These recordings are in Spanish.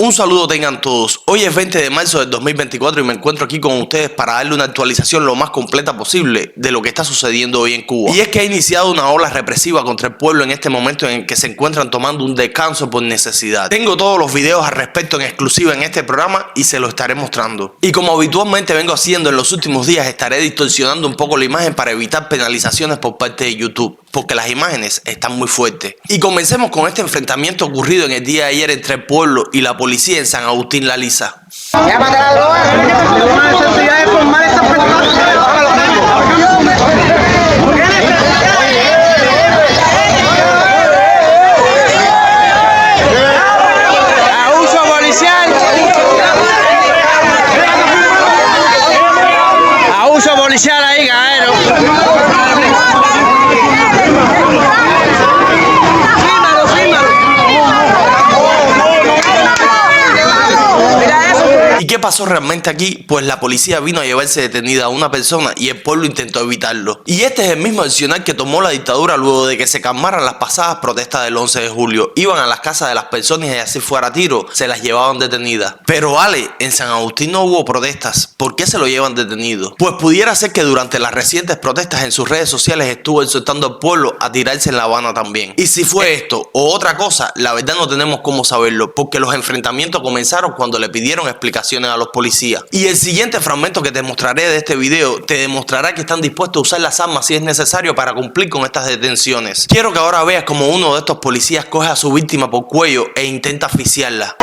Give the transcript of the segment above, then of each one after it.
Un saludo tengan todos. Hoy es 20 de marzo del 2024 y me encuentro aquí con ustedes para darle una actualización lo más completa posible de lo que está sucediendo hoy en Cuba. Y es que ha iniciado una ola represiva contra el pueblo en este momento en el que se encuentran tomando un descanso por necesidad. Tengo todos los videos al respecto en exclusiva en este programa y se lo estaré mostrando. Y como habitualmente vengo haciendo en los últimos días, estaré distorsionando un poco la imagen para evitar penalizaciones por parte de YouTube, porque las imágenes están muy fuertes. Y comencemos con este enfrentamiento ocurrido en el día de ayer entre el pueblo y la policía en San Agustín La Lisa. Abuso policial. Abuso policial ahí, caballero. ¿Y qué pasó realmente aquí? Pues la policía vino a llevarse detenida a una persona y el pueblo intentó evitarlo. Y este es el mismo accionar que tomó la dictadura luego de que se calmaran las pasadas protestas del 11 de julio. Iban a las casas de las personas y así fuera a tiro, se las llevaban detenidas. Pero Ale, en San Agustín no hubo protestas. ¿Por qué se lo llevan detenido? Pues pudiera ser que durante las recientes protestas en sus redes sociales estuvo exhortando al pueblo a tirarse en La Habana también. Y si fue esto o otra cosa, la verdad no tenemos cómo saberlo, porque los enfrentamientos comenzaron cuando le pidieron explicaciones a los policías. Y el siguiente fragmento que te mostraré de este video te demostrará que están dispuestos a usar las armas si es necesario para cumplir con estas detenciones. Quiero que ahora veas como uno de estos policías coge a su víctima por cuello e intenta asfixiarla.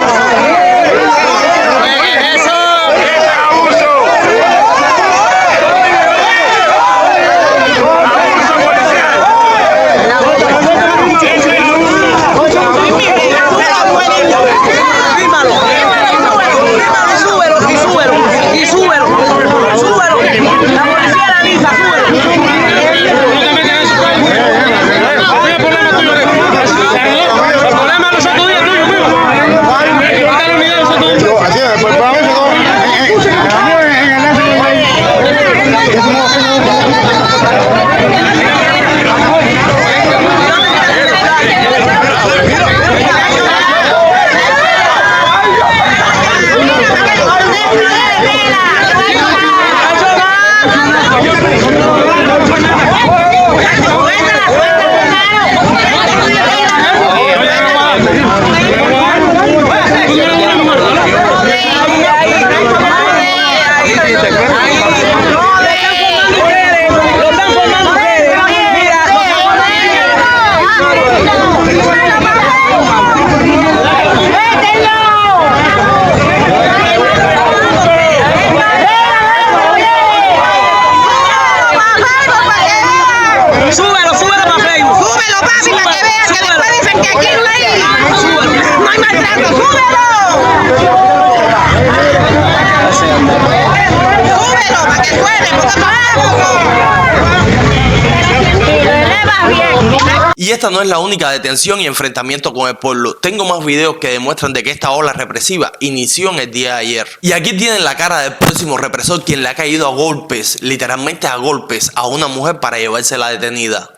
Y esta no es la única detención y enfrentamiento con el pueblo. Tengo más videos que demuestran de que esta ola represiva inició en el día de ayer. Y aquí tienen la cara del próximo represor, quien le ha caído a golpes, literalmente a golpes, a una mujer para llevársela detenida.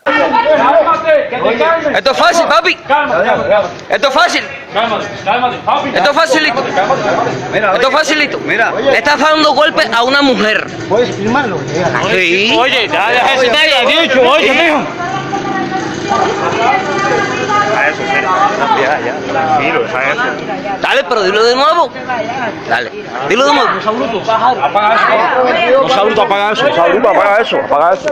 Esto es fácil, papi. Esto es fácil. Esto es facilito. Esto es facilito. Mira, le estás dando golpes a una mujer. ¿Puedes filmarlo? Sí. Oye, deja ese te haya dicho, oye, mijo. A eso, ya, tranquilo, deja eso. Dale, pero dilo de nuevo. Dale, dilo de nuevo. Apaga eso. No, Sauruto, apaga eso. Sauruto, apaga eso, apaga eso.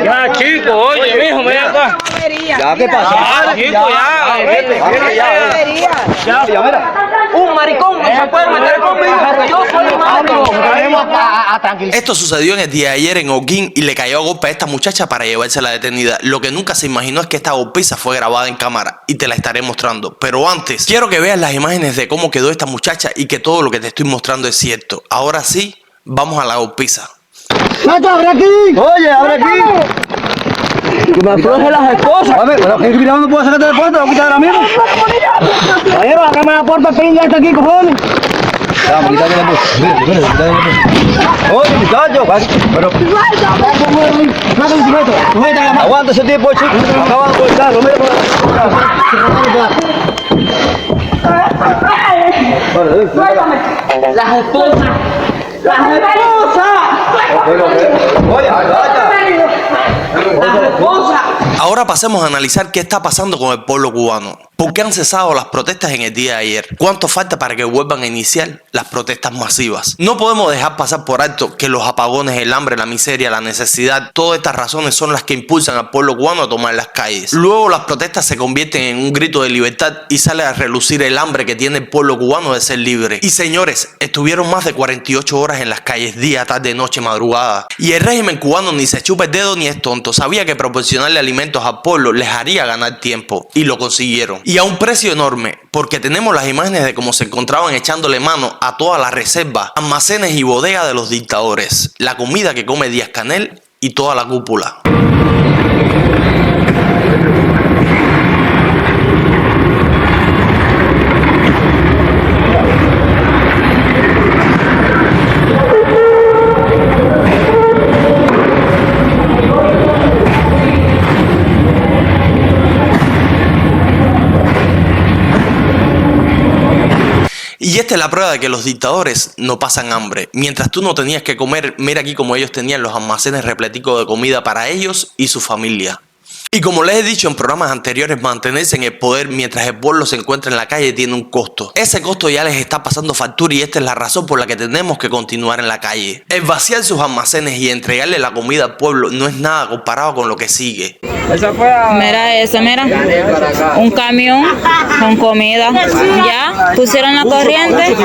Ya, chico, oye, mijo, ven acá. Ya, ¿qué pasa? Ya, chico, ya. Ya, mira. Un maricón no se puede meter conmigo porque yo soy maricón. Esto sucedió en el día de ayer en Holguín y le cayó a golpe a esta muchacha para llevársela detenida. Lo que nunca se imaginó es que esta golpiza fue grabada en cámara y te la estaré mostrando. Pero antes, quiero que veas las imágenes de cómo quedó esta muchacha y que todo lo que te estoy mostrando es cierto. Ahora sí, vamos a la golpiza. ¡Nacho, abre aquí! Oye, abre aquí. Que me afloje las esposas. A ver, pero que mira, no puedo sacarte de puerta, lo quitar ahora mismo. Caballero, sácame la puerta, pinga esta aquí, cojones. Vamos, quítate la puerta. Mira, quítate la puerta. Oye, muchacho, pero... Aguanta ese tipo, chico. Acaban de cortarlo, mira. Suéltame. Las esposas. Las esposas. Ahora pasemos a analizar qué está pasando con el pueblo cubano. ¿Por qué han cesado las protestas en el día de ayer? ¿Cuánto falta para que vuelvan a iniciar las protestas masivas? No podemos dejar pasar por alto que los apagones, el hambre, la miseria, la necesidad, todas estas razones son las que impulsan al pueblo cubano a tomar las calles. Luego las protestas se convierten en un grito de libertad y sale a relucir el hambre que tiene el pueblo cubano de ser libre. Y señores, estuvieron más de 48 horas en las calles, día, tarde, noche, madrugada. Y el régimen cubano ni se chupa el dedo ni es tonto. Sabía que proporcionarle alimentos al pueblo les haría ganar tiempo. Y lo consiguieron. Y a un precio enorme, porque tenemos las imágenes de cómo se encontraban echándole mano a todas las reservas, almacenes y bodegas de los dictadores. La comida que come Díaz-Canel y toda la cúpula. Y esta es la prueba de que los dictadores no pasan hambre. Mientras tú no tenías que comer, mira aquí como ellos tenían los almacenes repleticos de comida para ellos y su familia. Y como les he dicho en programas anteriores, mantenerse en el poder mientras el pueblo se encuentra en la calle tiene un costo. Ese costo ya les está pasando factura y esta es la razón por la que tenemos que continuar en la calle. El vaciar sus almacenes y entregarle la comida al pueblo no es nada comparado con lo que sigue. Mira eso, mira. Un camión con comida. Ya, pusieron la corriente,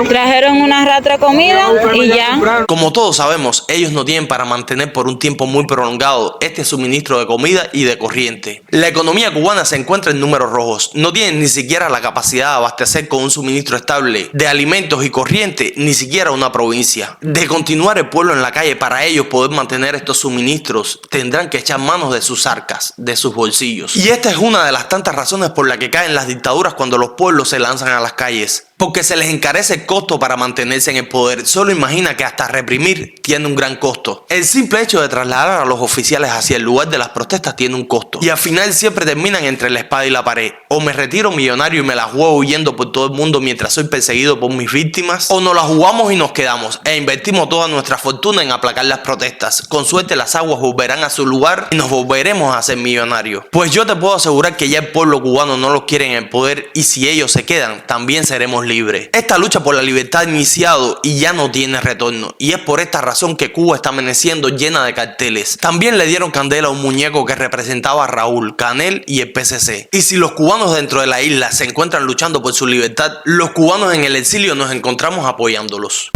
trajeron una ratra de comida y ya. Como todos sabemos, ellos no tienen para mantener por un tiempo muy prolongado este suministro de comida y de corriente. La economía cubana se encuentra en números rojos. No tienen ni siquiera la capacidad de abastecer con un suministro estable de alimentos y corriente, ni siquiera una provincia. De continuar el pueblo en la calle para ellos poder mantener estos suministros, tendrán que echar manos de sus arcas, de sus bolsillos. Y esta es una de las tantas razones por las que caen las dictaduras cuando los pueblos se lanzan a las calles. Porque se les encarece el costo para mantenerse en el poder. Solo imagina que hasta reprimir tiene un gran costo. El simple hecho de trasladar a los oficiales hacia el lugar de las protestas tiene un costo. Y al final siempre terminan entre la espada y la pared. O me retiro millonario y me la juego huyendo por todo el mundo mientras soy perseguido por mis víctimas. O nos la jugamos y nos quedamos. E invertimos toda nuestra fortuna en aplacar las protestas. Con suerte las aguas volverán a su lugar y nos volveremos a ser millonarios. Pues yo te puedo asegurar que ya el pueblo cubano no los quiere en el poder y si ellos se quedan, también seremos libre. Esta lucha por la libertad ha iniciado y ya no tiene retorno. Y es por esta razón que Cuba está amaneciendo llena de carteles. También le dieron candela a un muñeco que representaba a Raúl, Canel y el PCC. Y si los cubanos dentro de la isla se encuentran luchando por su libertad, los cubanos en el exilio nos encontramos apoyándolos.